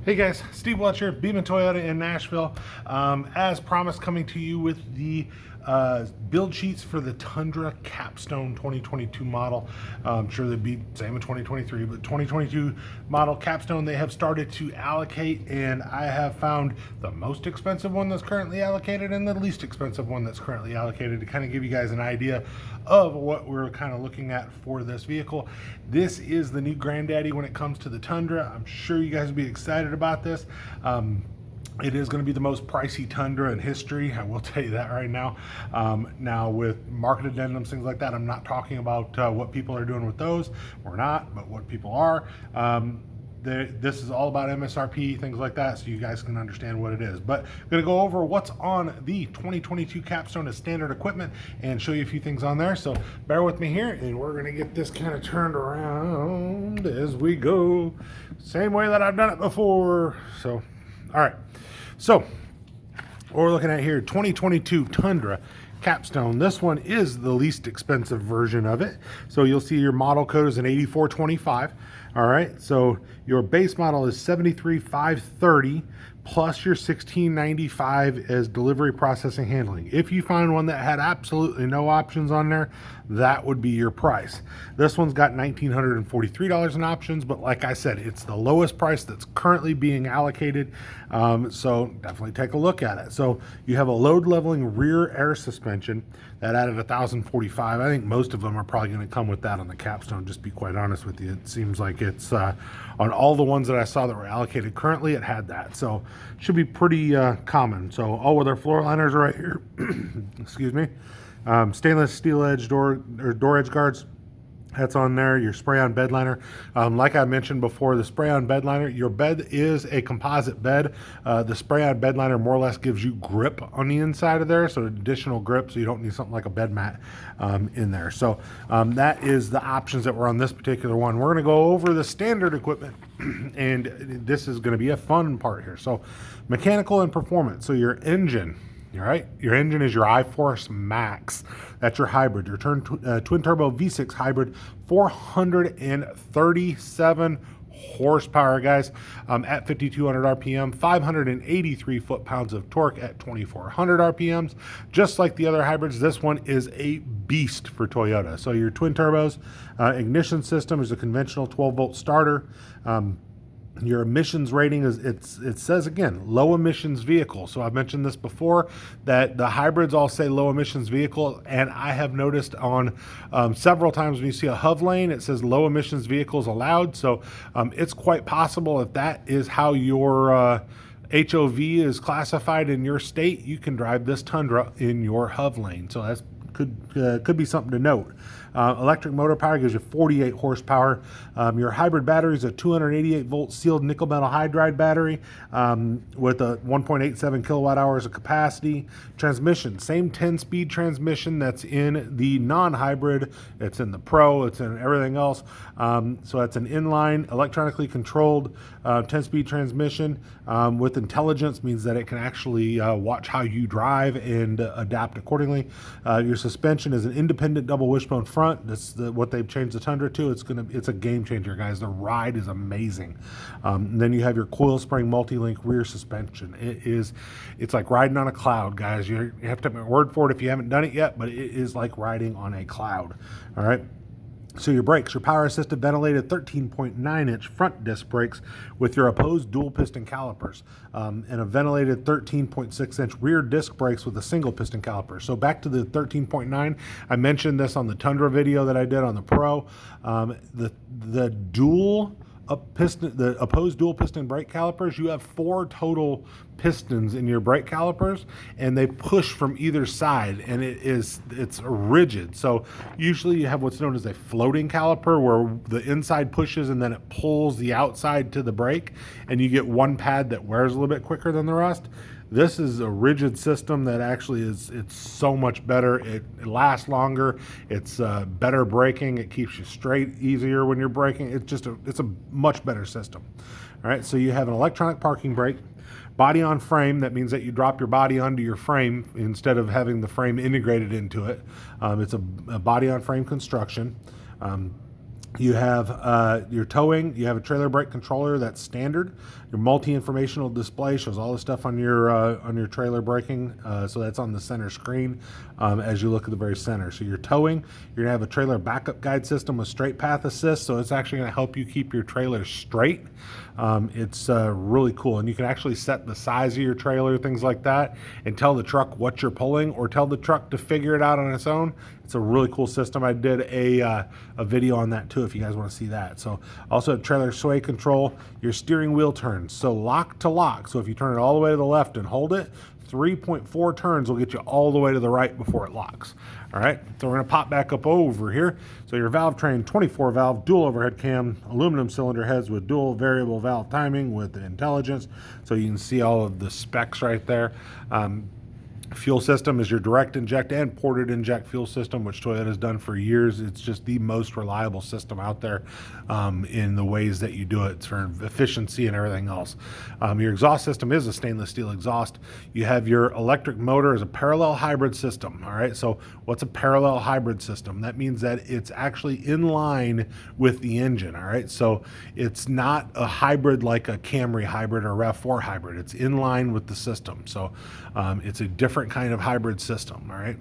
Hey guys, Steve Welch here, Beeman Toyota in Nashville. As promised, coming to you with the build sheets for the Tundra Capstone 2022 model. I'm sure they'd be same in 2023, but 2022 model Capstone they have started to allocate, and I have found the most expensive one that's currently allocated and the least expensive one that's currently allocated to kind of give you guys an idea of what we're kind of looking at for this vehicle. This is the new granddaddy when it comes to the Tundra. I'm sure you guys will be excited about this. It is going to be the most pricey Tundra in history. I will tell you that right now. Now with market addendums, things like that, I'm not talking about what people are doing with those. We're not, but what people are. This is all about MSRP, things like that, so you guys can understand what it is. But I'm going to go over what's on the 2022 Capstone as standard equipment and show you a few things on there. So bear with me here, and we're going to get this kind of turned around as we go. Same way that I've done it before. So, all right. So what we're looking at here, 2022 Tundra Capstone. This one is the least expensive version of it. So you'll see your model code is an 8425. All right, so your base model is 73,530 plus your 1695 as delivery, processing, handling. If you find one that had absolutely no options on there, that would be your price. This one's got $1,943 in options, but like I said, it's the lowest price that's currently being allocated. So definitely take a look at it. So you have a load leveling rear air suspension that added $1,045. I think most of them are probably going to come with that on the Capstone, just be quite honest with you. It seems like it's on all the ones that I saw that were allocated currently, it had that. So should be pretty common. So all with our floor liners right here. Excuse me. Stainless steel edge door edge guards. That's on there. Your spray-on bed liner. Like I mentioned before, the spray-on bed liner, your bed is a composite bed. The spray-on bed liner more or less gives you grip on the inside of there, so additional grip, so you don't need something like a bed mat in there. So that is the options that were on this particular one. We're going to go over the standard equipment, and this is going to be a fun part here. So mechanical and performance. So your engine. All right, your engine is your iForce Max. That's your hybrid, your twin turbo V6 hybrid, 437 horsepower, guys, at 5,200 RPM, 583 foot-pounds of torque at 2,400 RPMs. Just like the other hybrids, this one is a beast for Toyota. So your twin turbos, ignition system is a conventional 12-volt starter. Your emissions rating is, it says again, low emissions vehicle. So I've mentioned this before that the hybrids all say low emissions vehicle, and I have noticed on several times when you see a HUV lane, it says low emissions vehicles allowed. So it's quite possible if that is how your HOV is classified in your state, you can drive this Tundra in your HUV lane. So that's could be something to note. Electric motor power gives you 48 horsepower. Your hybrid battery is a 288 volt sealed nickel metal hydride battery with a 1.87 kilowatt hours of capacity. Transmission, same 10-speed transmission that's in the non-hybrid. It's in the Pro, it's in everything else. So that's an inline, electronically controlled 10-speed transmission with intelligence, means that it can actually watch how you drive and adapt accordingly. Your suspension is an independent double wishbone front. That's what they've changed the Tundra to. It's a game changer, guys. The ride is amazing. Then you have your coil spring multi-link rear suspension. It's like riding on a cloud, guys. You have to take my word for it if you haven't done it yet, but it is like riding on a cloud. All right. So your brakes, your power assisted ventilated 13.9-inch front disc brakes with your opposed dual piston calipers, and a ventilated 13.6-inch rear disc brakes with a single piston caliper. So back to the 13.9, I mentioned this on the Tundra video that I did on the Pro. The opposed dual piston brake calipers, you have 4 total pistons in your brake calipers, and they push from either side, and it's rigid. So usually you have what's known as a floating caliper, where the inside pushes and then it pulls the outside to the brake, and you get one pad that wears a little bit quicker than the rest. This is a rigid system that actually it's so much better. It lasts longer. It's better braking. It keeps you straight easier when you're braking. It's a much better system. All right, so you have an electronic parking brake, body on frame. That means that you drop your body onto your frame instead of having the frame integrated into it. It's a body on frame construction. You have your towing. You have a trailer brake controller that's standard. Your multi-informational display shows all the stuff on your trailer braking. So that's on the center screen as you look at the very center. So your towing, you're gonna have a trailer backup guide system with straight path assist. So it's actually gonna help you keep your trailer straight. It's really cool, and you can actually set the size of your trailer, things like that, and tell the truck what you're pulling, or tell the truck to figure it out on its own. It's a really cool system. I did a video on that too if you guys want to see that. So also trailer sway control, your steering wheel turns, so lock to lock. So if you turn it all the way to the left and hold it, 3.4 turns will get you all the way to the right before it locks. All right, so we're gonna pop back up over here. So your valve train, 24 valve, dual overhead cam, aluminum cylinder heads with dual variable valve timing with intelligence. So you can see all of the specs right there. Fuel system is your direct inject and ported inject fuel system, which Toyota has done for years. It's just the most reliable system out there in the ways that you do it for efficiency and everything else. Your exhaust system is a stainless steel exhaust. You have your electric motor as a parallel hybrid system. All right, so what's a parallel hybrid system? That means that it's actually in line with the engine. All right, so it's not a hybrid like a Camry hybrid or RAV4 hybrid. It's in line with the system. So it's a different kind of hybrid system. All right,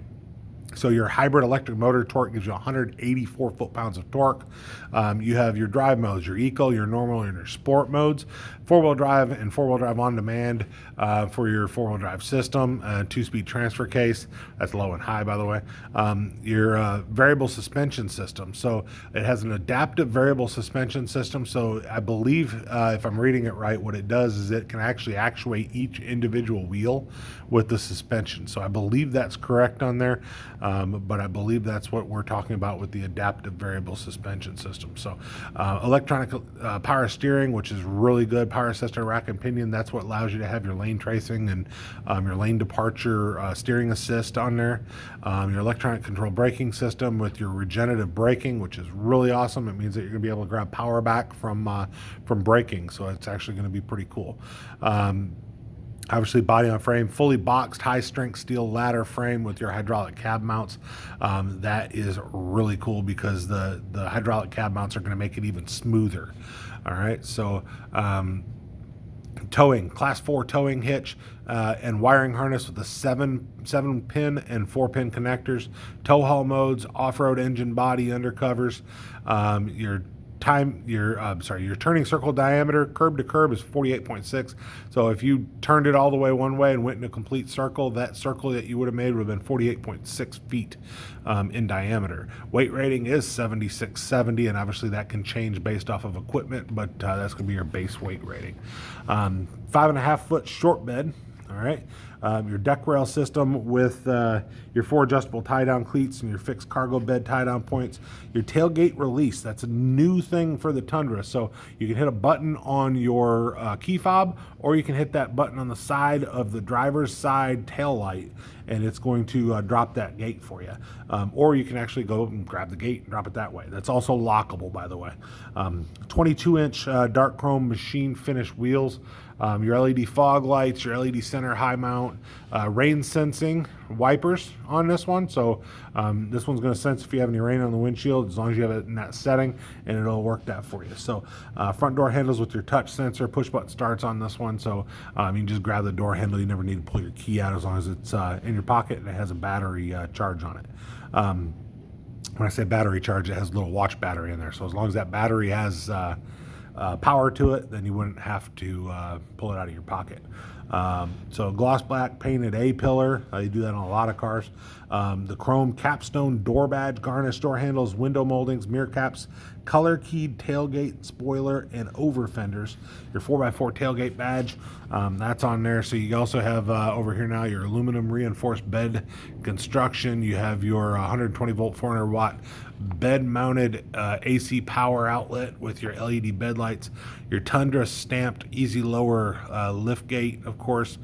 so your hybrid electric motor torque gives you 184 foot-pounds of torque. You have your drive modes, your eco, your normal, and your sport modes, four-wheel drive and four-wheel drive on demand for your four-wheel drive system, two-speed transfer case. That's low and high, by the way. Your variable suspension system. So it has an adaptive variable suspension system. So I believe, if I'm reading it right, what it does is it can actually actuate each individual wheel with the suspension. So I believe that's correct on there. But I believe that's what we're talking about with the adaptive variable suspension system. So electronic power steering, which is really good. Power assistant rack and pinion, that's what allows you to have your lane tracing and your lane departure steering assist on there. Your electronic control braking system with your regenerative braking, which is really awesome. It means that you're going to be able to grab power back from braking, so it's actually going to be pretty cool. Obviously, body on frame, fully boxed, high-strength steel ladder frame with your hydraulic cab mounts. That is really cool because the hydraulic cab mounts are going to make it even smoother. All right, so towing, class 4 towing hitch and wiring harness with a 7-pin and 4-pin connectors. Tow haul modes, off-road engine body undercovers. Your turning circle diameter curb to curb is 48.6. So if you turned it all the way one way and went in a complete circle, that circle that you would have made would have been 48.6 feet in diameter. Weight rating is 7670, and obviously that can change based off of equipment, but that's going to be your base weight rating. 5.5 foot short bed. All right, your deck rail system with your 4 adjustable tie-down cleats and your fixed cargo bed tie-down points. Your tailgate release, that's a new thing for the Tundra. So you can hit a button on your key fob, or you can hit that button on the side of the driver's side tail light, and it's going to drop that gate for you. Or you can actually go and grab the gate and drop it that way. That's also lockable, by the way. 22-inch dark chrome machine finish wheels. Your LED fog lights, your LED center high mount, rain sensing wipers on this one. So this one's going to sense if you have any rain on the windshield, as long as you have it in that setting, and it'll work that for you. So front door handles with your touch sensor, push button starts on this one. So you can just grab the door handle. You never need to pull your key out as long as it's in your pocket and it has a battery charge on it. When I say battery charge, it has a little watch battery in there. So as long as that battery has power to it, then you wouldn't have to pull it out of your pocket. So gloss black painted A-pillar, you do that on a lot of cars. The chrome capstone door badge, garnish door handles, window moldings, mirror caps, color keyed tailgate spoiler, and over fenders. Your 4x4 tailgate badge, that's on there. So you also have over here now your aluminum reinforced bed construction. You have your 120 volt 400 watt bed mounted AC power outlet with your LED bed lights, your Tundra stamped easy lower lift gate, of course,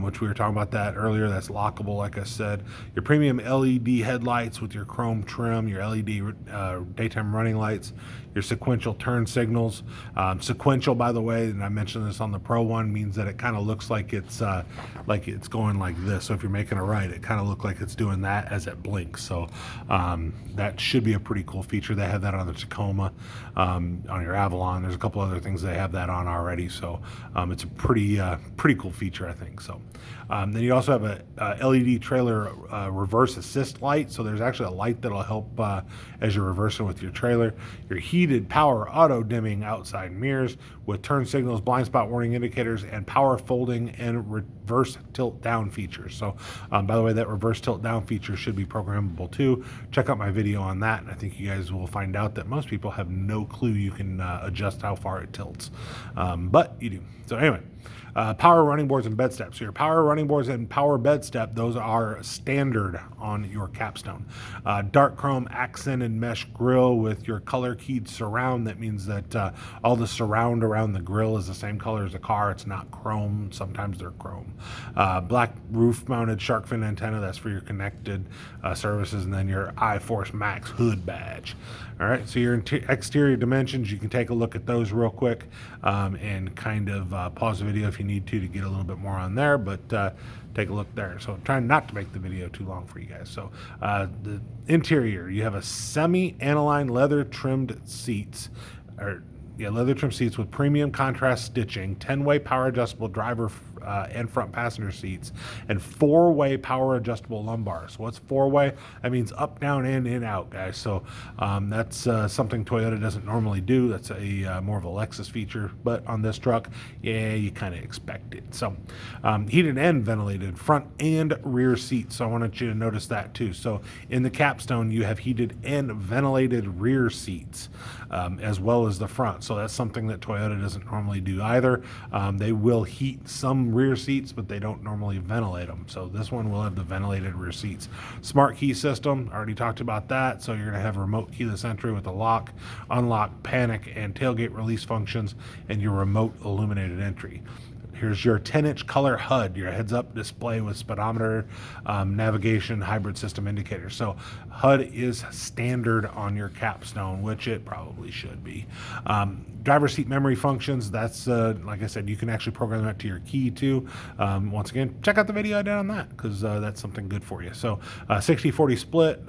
which we were talking about that earlier. That's lockable, like I said. Your premium LED headlights with your chrome trim, your LED daytime running lights, your sequential turn signals. Sequential, by the way, and I mentioned this on the Pro one, means that it kind of looks like it's going like this. So if you're making a right, it kind of looks like it's doing that as it blinks. So that should be a pretty cool feature. They have that on the Tacoma, on your Avalon. There's a couple other things they have that on already. So it's a pretty cool feature, I think. So then you also have a LED trailer reverse assist light. So there's actually a light that'll help as you're reversing with your trailer. Your heated power auto dimming outside mirrors with turn signals, blind spot warning indicators, and power folding and reverse tilt down features. So by the way, that reverse tilt down feature should be programmable too. Check out my video on that, and I think you guys will find out that most people have no clue you can adjust how far it tilts, but you do. So anyway, power running boards and bed steps. So your power running boards and power bed step, those are standard on your Capstone. Dark chrome accented mesh grille with your color keyed surround. That means that all the surround around the grille is the same color as the car. It's not chrome. Sometimes they're chrome. Black roof mounted shark fin antenna. That's for your connected services. And then your iForce Max hood badge. All right, so your exterior dimensions, you can take a look at those real quick and kind of pause the video if you need to get a little bit more on there, but take a look there. So I'm trying not to make the video too long for you guys. So the interior, you have a semi-aniline leather trimmed seats, leather trimmed seats with premium contrast stitching, 10-way power adjustable driver and front passenger seats, and 4-way power adjustable lumbar. So what's 4-way? That means up, down, in, out, guys. So that's something Toyota doesn't normally do. That's a more of a Lexus feature, but on this truck, yeah, you kind of expect it. So heated and ventilated front and rear seats. So I wanted you to notice that too. So in the Capstone, you have heated and ventilated rear seats as well as the front. So that's something that Toyota doesn't normally do either. They will heat some rear seats, but they don't normally ventilate them. So this one will have the ventilated rear seats. Smart key system, already talked about that. So you're going to have remote keyless entry with the lock, unlock, panic, and tailgate release functions, and your remote illuminated entry. Here's your 10-inch color HUD, your heads-up display with speedometer, navigation, hybrid system indicator. So HUD is standard on your Capstone, which it probably should be. Driver seat memory functions, that's, like I said, you can actually program that to your key too. Once again, check out the video I did on that because that's something good for you. So 60-40 split,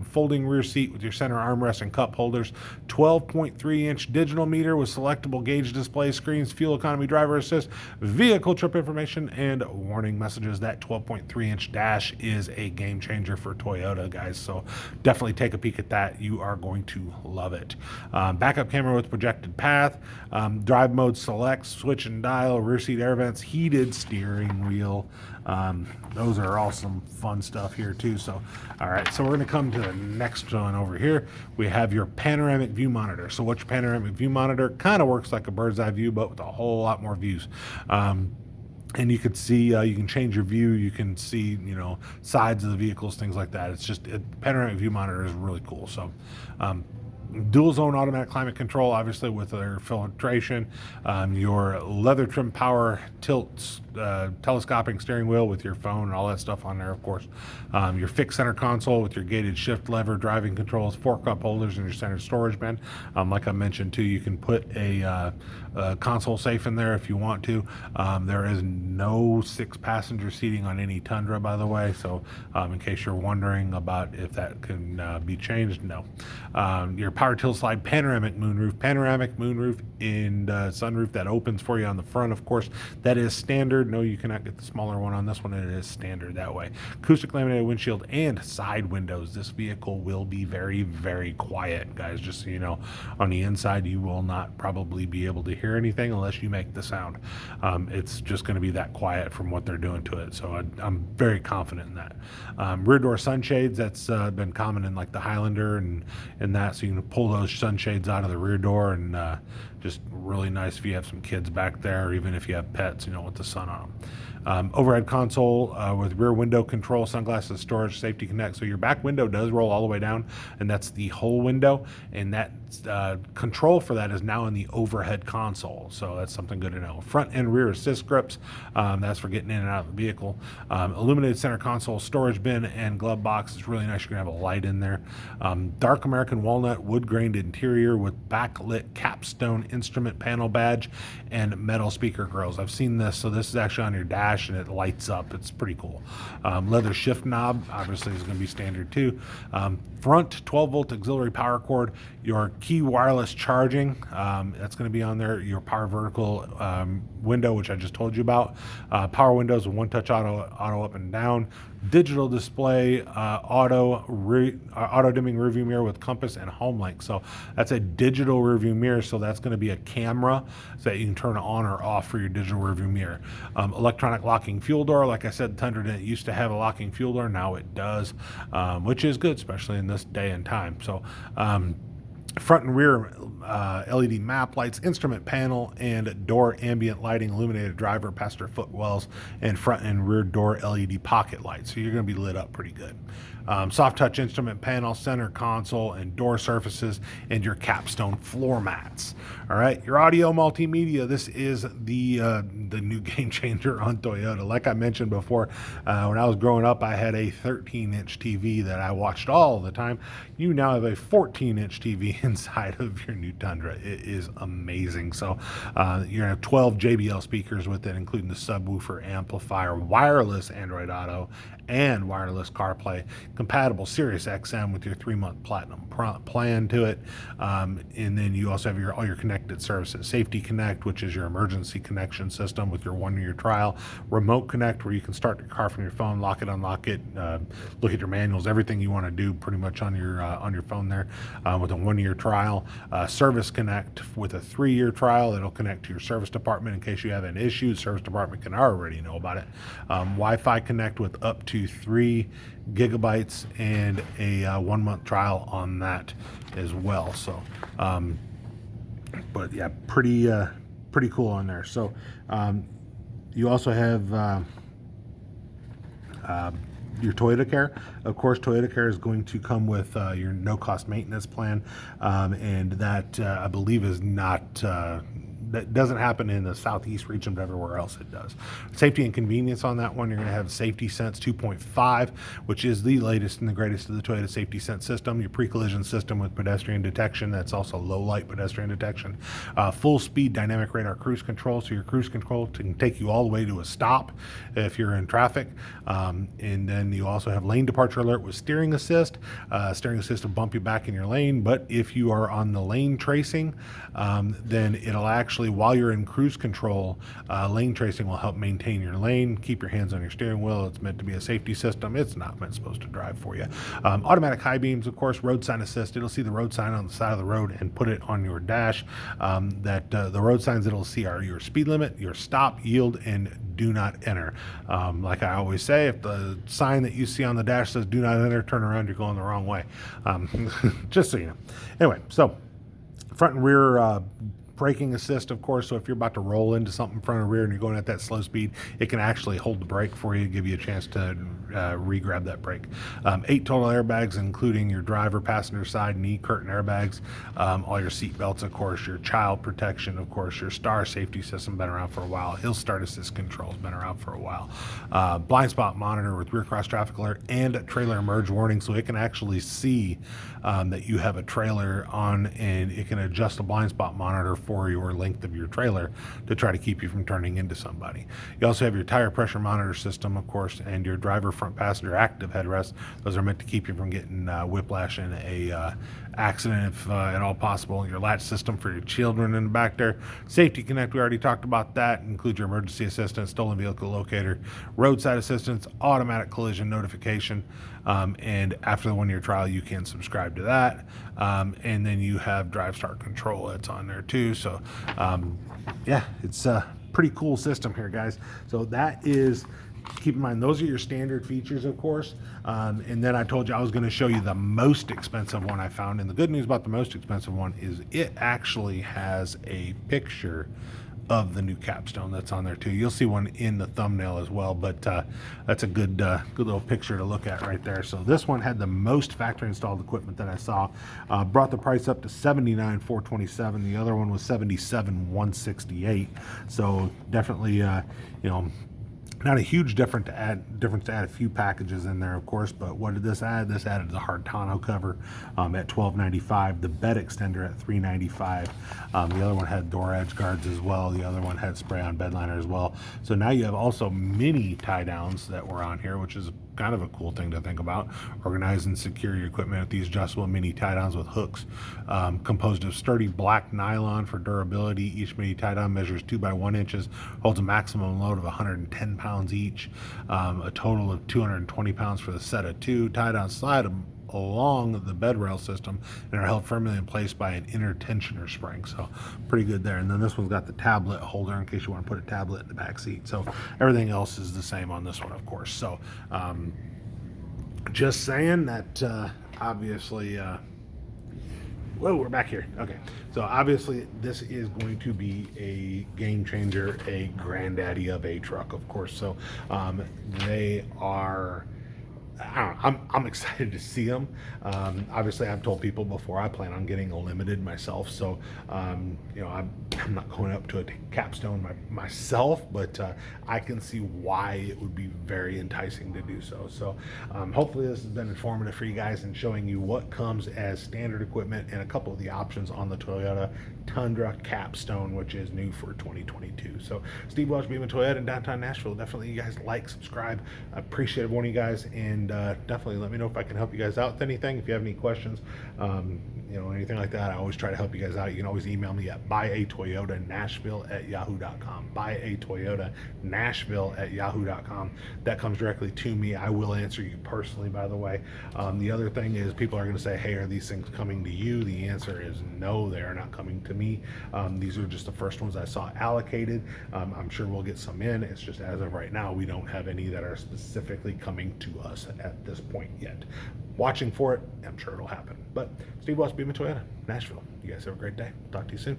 folding rear seat with your center armrest and cup holders, 12.3-inch digital meter with selectable gauge display screens, fuel economy, driver assist, vehicle trip information, and warning messages. That 12.3-inch dash is a game changer for Toyota, guys. So definitely take a peek at that. You are going to love it. Backup camera with projected path, drive mode select, switch and dial, rear seat air vents, heated steering wheel. Those are all some fun stuff here too. So, all right, so we're going to come to the next one over here. We have your panoramic view monitor. So what's your panoramic view monitor? Kind of works like a bird's eye view, but with a whole lot more views. And you can see, you can change your view. You can see, sides of the vehicles, things like that. It's just, panoramic view monitor is really cool. So, dual zone automatic climate control, obviously with their filtration, your leather trim power tilts, telescoping steering wheel with your phone and all that stuff on there, of course. Your fixed center console with your gated shift lever, driving controls, 4 cup holders, and your center storage bin. Like I mentioned too, you can put a console safe in there if you want to. There is no 6-passenger seating on any Tundra, by the way. So in case you're wondering about if that can be changed, no. Your power tilt slide panoramic moonroof and sunroof that opens for you on the front, of course. That is standard. No, you cannot get the smaller one on this one. It is standard that way. Acoustic laminated windshield and side windows. This vehicle will be very, very quiet, guys. Just so you know, on the inside, you will not probably be able to hear anything unless you make the sound. It's just going to be that quiet from what they're doing to it. So I'm very confident in that. Rear door sunshades, that's been common in like the Highlander and that. So you can pull those sunshades out of the rear door, and just really nice if you have some kids back there, or even if you have pets, with the sun on them. Overhead console with rear window control, sunglasses, storage, safety connect. So your back window does roll all the way down, and that's the whole window, and that control for that is now in the overhead console, so that's something good to know. Front and rear assist grips, that's for getting in and out of the vehicle. Illuminated center console, storage bin, and glove box. It's really nice. You're gonna have a light in there. Dark American walnut wood grained interior with backlit capstone instrument panel badge and metal speaker grills. I've seen this, so this is actually on your dash and it lights up. It's pretty cool. Leather shift knob, obviously, is going to be standard too. Front 12-volt auxiliary power cord, your key wireless charging, that's going to be on there. Your power vertical window, which I just told you about. Power windows with one-touch auto up and down. Digital display, auto dimming rearview mirror with compass and home link. So that's a digital rearview mirror. So that's going to be a camera so that you can turn on or off for your digital rearview mirror. Electronic locking fuel door. Like I said, Tundra didn't used to have a locking fuel door. Now it does, which is good, especially in this day and time. So front and rear LED map lights, instrument panel, and door ambient lighting, illuminated driver, passenger footwells, and front and rear door LED pocket lights. So you're going to be lit up pretty good. Soft touch instrument panel, center console, and door surfaces, and your capstone floor mats. All right, your audio multimedia. This is the new game changer on Toyota. Like I mentioned before, when I was growing up, I had a 13-inch TV that I watched all the time. You now have a 14-inch TV inside of your new Tundra. It is amazing. So you're gonna have 12 JBL speakers with it, including the subwoofer, amplifier, wireless Android Auto, and wireless CarPlay, compatible Sirius XM with your 3-month platinum plan to it. And then you also have all your connected services. Safety Connect, which is your emergency connection system with your 1-year trial. Remote Connect, where you can start your car from your phone, lock it, unlock it, look at your manuals, everything you want to do pretty much on your phone there with a 1-year trial. Service Connect with a 3-year trial. It'll connect to your service department in case you have an issue. The service department can already know about it. Wi-Fi Connect with up to 3 gigabytes and a 1-month trial on that as well. So but yeah, pretty cool on there. So you also have your Toyota Care. Of course, Toyota Care is going to come with your no-cost maintenance plan, and that I believe is not that doesn't happen in the southeast region, but everywhere else it does. Safety and convenience on that one, you're going to have Safety Sense 2.5, which is the latest and the greatest of the Toyota Safety Sense system. Your pre-collision system with pedestrian detection, that's also low-light pedestrian detection. Full-speed dynamic radar cruise control, so your cruise control can take you all the way to a stop if you're in traffic. And then you also have lane departure alert with steering assist. Steering assist will bump you back in your lane, but if you are on the lane tracing, then it'll actually, while you're in cruise control, lane tracing will help maintain your lane. Keep your hands on your steering wheel. It's meant to be a safety system. It's not meant supposed to drive for you. Automatic high beams, of course, road sign assist. It'll see the road sign on the side of the road and put it on your dash. The road signs it'll see are your speed limit, your stop, yield, and do not enter. Like I always say, if the sign that you see on the dash says do not enter, turn around, you're going the wrong way. Just so you know. Anyway, so front and rear braking assist, of course, so if you're about to roll into something front or rear and you're going at that slow speed, it can actually hold the brake for you, give you a chance to re-grab that brake. 8 total airbags, including your driver, passenger side, knee curtain airbags, all your seat belts, of course, your child protection, of course, your star safety system, been around for a while. Hill start assist controls, been around for a while. Blind spot monitor with rear cross traffic alert and trailer emerge warning, so it can actually see that you have a trailer on, and it can adjust the blind spot monitor for your length of your trailer to try to keep you from turning into somebody. You also have your tire pressure monitor system, of course, and your driver front passenger active headrest. Those are meant to keep you from getting whiplash in a accident if at all possible. Your latch system for your children in the back there. Safety Connect, we already talked about that. Includes your emergency assistance, stolen vehicle locator, roadside assistance, automatic collision notification, and after the 1-year trial you can subscribe to that. And then you have drive start control that's on there too. So yeah, it's a pretty cool system here, guys. So that is, keep in mind, those are your standard features, of course. And then I told you I was going to show you the most expensive one I found. And the good news about the most expensive one is it actually has a picture of the new Capstone that's on there too. You'll see one in the thumbnail as well, but that's a good little picture to look at right there. So this one had the most factory installed equipment that I saw. Brought the price up to $79,427. The other one was $77,168. So definitely, you know, not a huge difference to add a few packages in there, of course, but what did this add? This added the hard tonneau cover at $12.95, the bed extender at $3.95. The other one had door edge guards as well. The other one had spray-on bed liner as well. So now you have also mini tie-downs that were on here, which is kind of a cool thing to think about. Organize and secure your equipment with these adjustable mini tie-downs with hooks, composed of sturdy black nylon for durability. Each mini tie-down measures 2 by 1 inches, holds a maximum load of 110 pounds each, a total of 220 pounds for the set of 2. Tie-downs slide along the bed rail system and are held firmly in place by an inner tensioner spring. So pretty good there. And then this one's got the tablet holder in case you want to put a tablet in the back seat. So everything else is the same on this one, of course. So just saying that obviously whoa, we're back here. Okay, so obviously this is going to be a game changer, a granddaddy of a truck, of course. So they are, I don't know, I'm excited to see them. Obviously, I've told people before I plan on getting a limited myself, so you know, I'm not going up to a Capstone myself, but I can see why it would be very enticing to do so. So hopefully this has been informative for you guys and showing you what comes as standard equipment and a couple of the options on the Toyota Tundra Capstone, which is new for 2022. So Steve Welch, Beaman Toyota in downtown Nashville. Definitely you guys like, subscribe. I appreciate every one of you guys, and definitely let me know if I can help you guys out with anything. If you have any questions, you know, anything like that, I always try to help you guys out. You can always email me at buyatoyotanashville@yahoo.com. buyatoyotanashville@yahoo.com. That comes directly to me. I will answer you personally, by the way. The other thing is people are going to say, hey, are these things coming to you? The answer is no, they are not coming to me. These are just the first ones I saw allocated. I'm sure we'll get some in. It's just as of right now, we don't have any that are specifically coming to us at this point yet. Watching for it, I'm sure it'll happen. But Steve Welch, Beaman Toyota, Nashville. You guys have a great day. Talk to you soon.